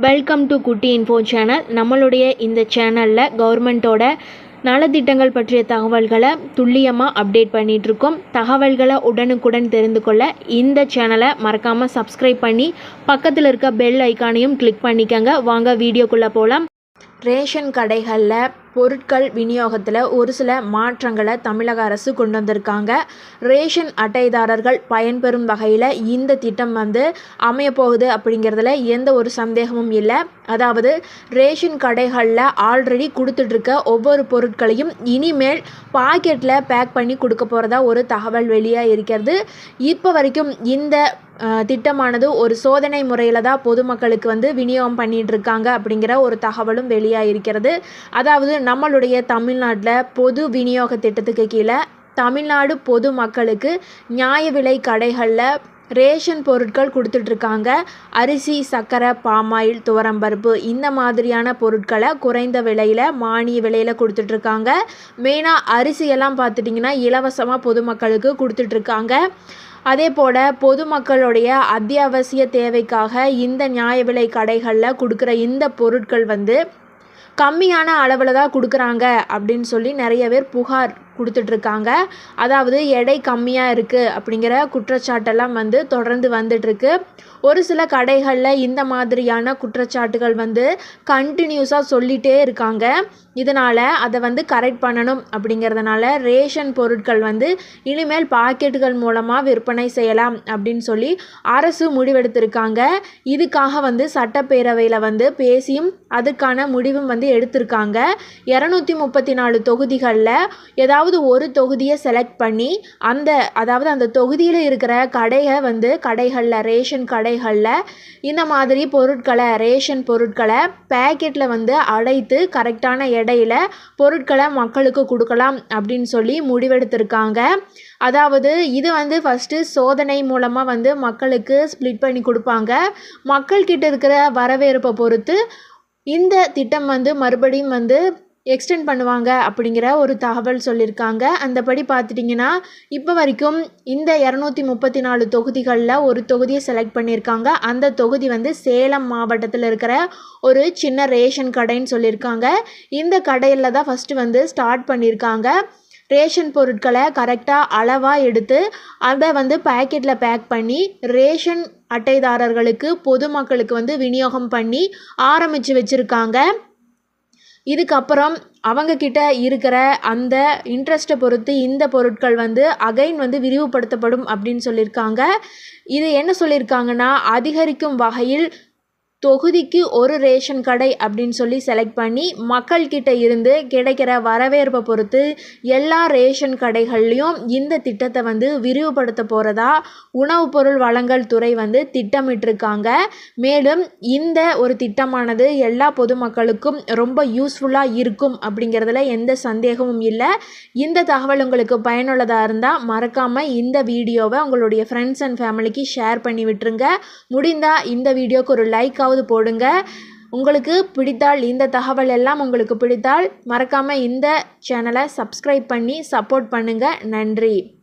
Welcome to குட்டி info channel. நம்மளுடைய இந்த சேனலில் கவர்மெண்ட்டோட நலத்திட்டங்கள் பற்றிய தகவல்களை துல்லியமாக அப்டேட் பண்ணிகிட்ருக்கோம். தகவல்களை உடனுக்குடன் தெரிந்து கொள்ள இந்த சேனலை மறக்காமல் சப்ஸ்கிரைப் பண்ணி பக்கத்தில் இருக்க பெல் ஐக்கானையும் கிளிக் பண்ணிக்கங்க. வாங்க வீடியோக்குள்ளே போகலாம். ரேஷன் கடைகளில் பொருட்கள் விநியோகத்தில் ஒரு சில மாற்றங்களை தமிழக அரசு கொண்டு வந்திருக்காங்க. ரேஷன் அட்டைதாரர்கள் பயன்பெறும் வகையில் இந்த திட்டம் அமையப்போகுது அப்படிங்கிறதுல எந்த ஒரு சந்தேகமும் இல்லை. அதாவது ரேஷன் கடைகளில் ஆல்ரெடி கொடுத்துட்ருக்க ஒவ்வொரு பொருட்களையும் இனிமேல் பாக்கெட்டில் பேக் பண்ணி கொடுக்க போகிறதா ஒரு தகவல் வெளியாக இருக்கிறது. இப்போ வரைக்கும் இந்த திட்டமானது ஒரு சோதனை முறையில் தான் பொதுமக்களுக்கு விநியோகம் பண்ணிகிட்டு இருக்காங்க அப்படிங்கிற ஒரு தகவலும் வெளியாக இருக்கிறது. அதாவது நம்மளுடைய தமிழ்நாட்டில் பொது விநியோக திட்டத்துக்கு கீழே தமிழ்நாடு பொது மக்களுக்கு நியாய விலை கடைகளில் ரேஷன் பொருட்கள் கொடுத்துட்ருக்காங்க. அரிசி, சர்க்கரை, பாமாயில், துவரம்பருப்பு இந்த மாதிரியான பொருட்களை குறைந்த விலையில் மானிய விலையில் கொடுத்துட்ருக்காங்க. மெயினாக அரிசியெல்லாம் பார்த்துட்டிங்கன்னா இலவசமாக பொதுமக்களுக்கு கொடுத்துட்ருக்காங்க. அதே போல் பொதுமக்களுடைய அத்தியாவசிய தேவைக்காக இந்த நியாய விலை கடைகளில் கொடுக்குற இந்த பொருட்கள் கம்மியான அளவில் தான் கொடுக்குறாங்க அப்படின்னு சொல்லி நிறைய பேர் புகார் கொடுத்துட்ருக்காங்க. அதாவது எடை கம்மியாக இருக்குது அப்படிங்கிற குற்றச்சாட்டெல்லாம் தொடர்ந்து வந்துட்டுருக்கு. ஒரு சில கடைகளில் இந்த மாதிரியான குற்றச்சாட்டுகள் கண்டினியூஸாக சொல்லிகிட்டே இருக்காங்க. இதனால் அதை கரெக்ட் பண்ணணும் அப்படிங்கிறதுனால ரேஷன் பொருட்கள் இனிமேல் பாக்கெட்டுகள் மூலமாக விற்பனை செய்யலாம் அப்படின்னு சொல்லி அரசு முடிவெடுத்திருக்காங்க. இதுக்காக சட்டப்பேரவையில் பேசியும் அதுக்கான முடிவும் எடுத்திருக்காங்க. 234 தொகுதிகளில் ஏதாவது ஒரு தொகுதியை செலக்ட் பண்ணி அந்த தொகுதியில் இருக்கிற கடைகளில் ரேஷன் கடைகளில் இந்த மாதிரி பொருட்களை ரேஷன் பொருட்களை பேக்கெட்டில் அடைத்து கரெக்டான எடையில் பொருட்களை மக்களுக்கு கொடுக்கலாம் அப்படின்னு சொல்லி முடிவெடுத்திருக்காங்க. அதாவது இது ஃபஸ்ட்டு சோதனை மூலமாக மக்களுக்கு ஸ்ப்ளிட் பண்ணி கொடுப்பாங்க. மக்கள்கிட்ட இருக்கிற வரவேற்பை பொறுத்து இந்த திட்டம் மறுபடியும் எக்ஸ்டெண்ட் பண்ணுவாங்க அப்படிங்கிற ஒரு தகவல் சொல்லியிருக்காங்க. அந்தபடி பார்த்துட்டிங்கன்னா இப்போ வரைக்கும் இந்த 234 தொகுதிகளில் ஒரு தொகுதியை செலக்ட் பண்ணியிருக்காங்க. அந்த தொகுதி சேலம் மாவட்டத்தில் இருக்கிற ஒரு சின்ன ரேஷன் கடைன்னு சொல்லியிருக்காங்க. இந்த கடையில் தான் ஃபஸ்ட்டு ஸ்டார்ட் பண்ணியிருக்காங்க. ரேஷன் பொருட்களை கரெக்டாக அளவாக எடுத்து அதை பேக்கெட்டில் பேக் பண்ணி ரேஷன் அட்டைதாரர்களுக்கு பொதுமக்களுக்கு விநியோகம் பண்ணி ஆரம்பித்து வச்சுருக்காங்க. இதுக்கப்புறம் அவங்கக்கிட்ட இருக்கிற அந்த இன்ட்ரெஸ்ட்டை பொறுத்து இந்த பொருட்கள் அகைன் விரிவுபடுத்தப்படும் அப்படின்னு சொல்லியிருக்காங்க. இது என்ன சொல்லியிருக்காங்கன்னா, அதிகரிக்கும் வகையில் தொகுதிக்கு ஒரு ரேஷன் கடை அப்படின்னு சொல்லி செலக்ட் பண்ணி மக்கள்கிட்ட இருந்து கிடைக்கிற வரவேற்பை பொறுத்து எல்லா ரேஷன் கடைகள்லையும் இந்த திட்டத்தை விரிவுபடுத்த போகிறதா உணவுப் பொருள் வழங்கல் துறை திட்டமிட்டிருக்காங்க. மேலும் இந்த ஒரு திட்டமானது எல்லா பொதுமக்களுக்கும் ரொம்ப யூஸ்ஃபுல்லாக இருக்கும் அப்படிங்கிறதுல எந்த சந்தேகமும் இல்லை. இந்த தகவல் உங்களுக்கு பயனுள்ளதாக இருந்தால் மறக்காமல் இந்த வீடியோவை உங்களுடைய ஃப்ரெண்ட்ஸ் அண்ட் ஃபேமிலிக்கு ஷேர் பண்ணி விட்டுருங்க. முடிந்தால் இந்த வீடியோக்கு ஒரு லைக் போடுங்க. உங்களுக்கு பிடித்தால் இந்த தகவல் எல்லாம் உங்களுக்கு பிடித்தால் மறக்காமல் இந்த சேனலை சப்ஸ்கிரைப் பண்ணி சப்போர்ட் பண்ணுங்கள். நன்றி.